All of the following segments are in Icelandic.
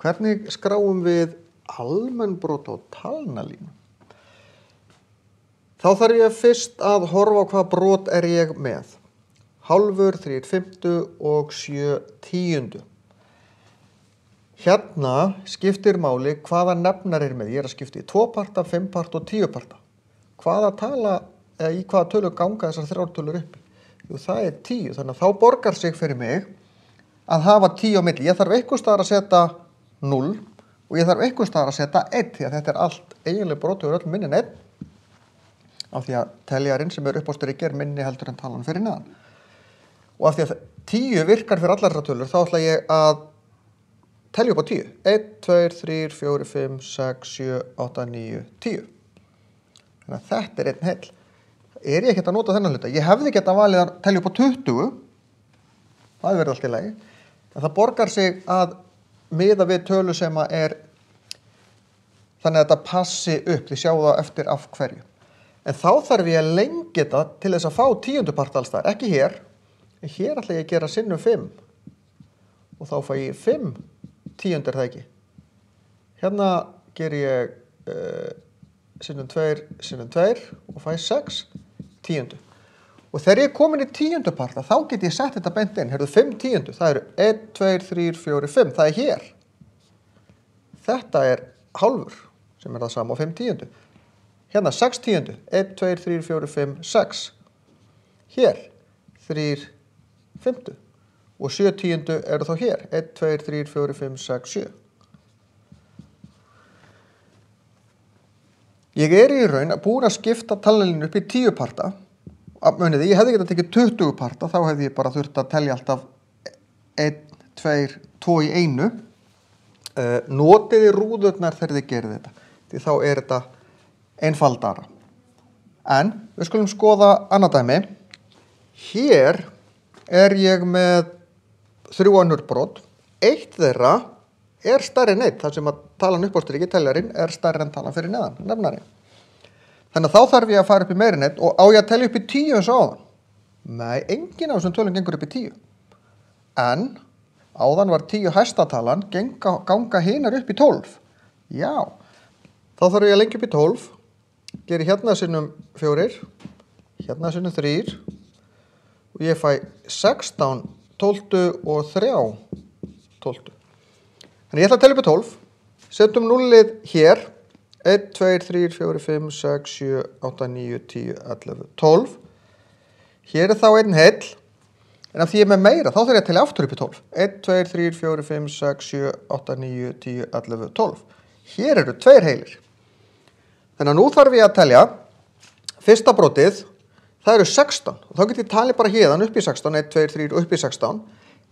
Hvernig skráum við almenn brot á talnalínu? Þá þarf ég fyrst að horfa á hvað brot er ég með. Hálfur, 3/5 og 7/10. Hérna skiptir máli hvaða nefnar er með. Ég er að skipta í 2 parta, 5 parta og 10 parta. Hvaða tala, eða í hvaða tölu ganga þessar 3 tölur uppi? Jú, það er 10, þannig að þá borgar sig fyrir mig að hafa 10 á milli. Ég þarf einhvers staðar að setja 0 og ég þarf einhvers staðar að setja 1 því að þetta er allt eiginlega brotið úr öllum minni en 1 af því að teljarinn sem er upp á striki er minni heldur en talan fyrir neðan. Og af því að 10 virkar fyrir allar þessar tölur þá ætla ég að telja upp á 10. 1, 2, 3, 4, 5, 6, 7, 8, 9, 10. Þannig að þetta er einn heill. Er ég ekkert að nota þennan hluta? Ég hefði geta valið að telja upp á 20. Það verður allt í lagi. En það borgar sig að miða við tölu sem er þannig að þetta passi upp. Þið sjáu það eftir af hverju. En þá þarf ég að lengja þetta til þess að fá 10. part alls þar. Ekki hér. En hér ætla ég að gera sinnum 5. Og þá fæ ég 5 10 það ekki. Hérna ger ég sinnum 2 sinnum 2 og fæ 6 10. Og þegar ég er komin í 10. parta, þá get ég sett þetta beint inn. Herðu 5 10. Það eru 1, 2, 3, 4, 5. Það er hér. Þetta er hálfur, sem er það sama á 5 10. Hérna 6 10. 1, 2, 3, 4, 5, 6. Hér 3 5. Og 7 10 eru þá hér. 1, 2, 3, 4, 5, 6, 7. Ég er í raun búin að skipta talnalínu upp í 10 parta. Muniði, ég hefði getað tekið 20 parta, þá hefði ég bara þurft að telja alltaf 1, 2, 2 í 1. Notiði rúðurnar þegar þið gerið þetta, því þá er þetta einfaldara. En við skulum skoða annað dæmi. Hér er ég með 3 önnur brot. Eitt þeirra er stærri en 1, þar sem að talan upp á striki, teljarinn, er stærri en talan fyrir neðan, nefnarinn. Þannig að þá þarf ég að fara upp í meira en 1 og á ég að telja upp í 10 eins og áðan. Nei, engin af þessum tölum gengur upp í 10. En áðan var 10 hæsta talan, ganga hinar upp í 12. Já, þá þarf ég að lengja upp í 12, geri hérna sinnum 4, hérna sinnum 3 og ég fæ 16 12 og 3 12. Þannig ég ætla að telja upp í 12, setjum 0-ið hér, 1, 2, 3, 4, 5, 6, 7, 8, 9, 10, 11, 12. Hér er þá einn heill, en af því ég er með meira, þá þarf ég að telja aftur upp í 12. 1, 2, 3, 4, 5, 6, 7, 8, 9, 10, 11, 12. Hér eru 2 heilir. Þannig að nú þarf ég að telja fyrsta brotið, það eru 16. Og þá get ég talið bara hérðan upp í 16, 1, 2, 3 og upp í 16.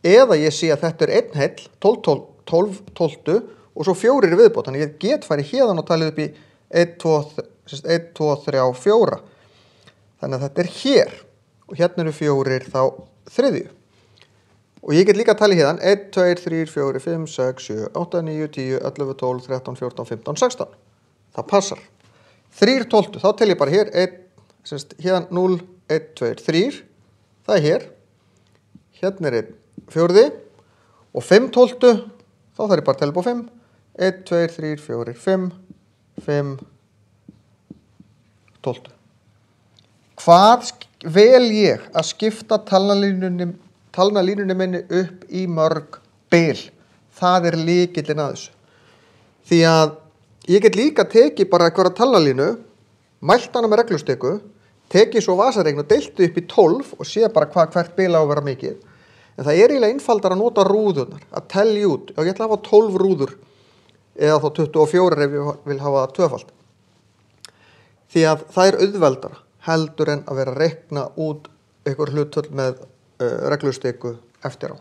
Eða ég sé að þetta er einn heill, 12, 12 og svo 4 viðbót. Þannig ég get farið hérðan og talið upp í 1, 2, 3, 4. Þannig að þetta er hér. Og hérna eru 4 þá þriðju. Og ég get líka talið hérðan 1, 2, 3, 4, 5, 6, 7, 8, 9, 10, 11, 12, 13, 14, 15, 16. Það passar. 3 12. Þá tel ég bara hér 1, hérðan 0, 1, 2, 3. Það er hér. Hérna er 1 4. Og 5 12. Þá þarf ég bara að telja upp á 5. 1, 2, 3, 4, 5, 5, 12. Hvað vel ég að skipta talnalínunni minni upp í mörg bil? Það er lykillinn að þessu. Því að ég get líka tekið bara einhverja talnalínu, mælt hana með reglustiku, tekið svo vasareikn og deilti upp í 12 og sé bara hvert bil á að vera mikið. En það er eiginlega einfaldar að nota rúðurnar, að telja út. Já, ég ætla að hafa 12 rúður eða þá 24 ef ég vil hafa það tvöfalt. Því að það er auðveldara heldur en að vera að reikna út einhver hlutöll með reglustiku eftir á.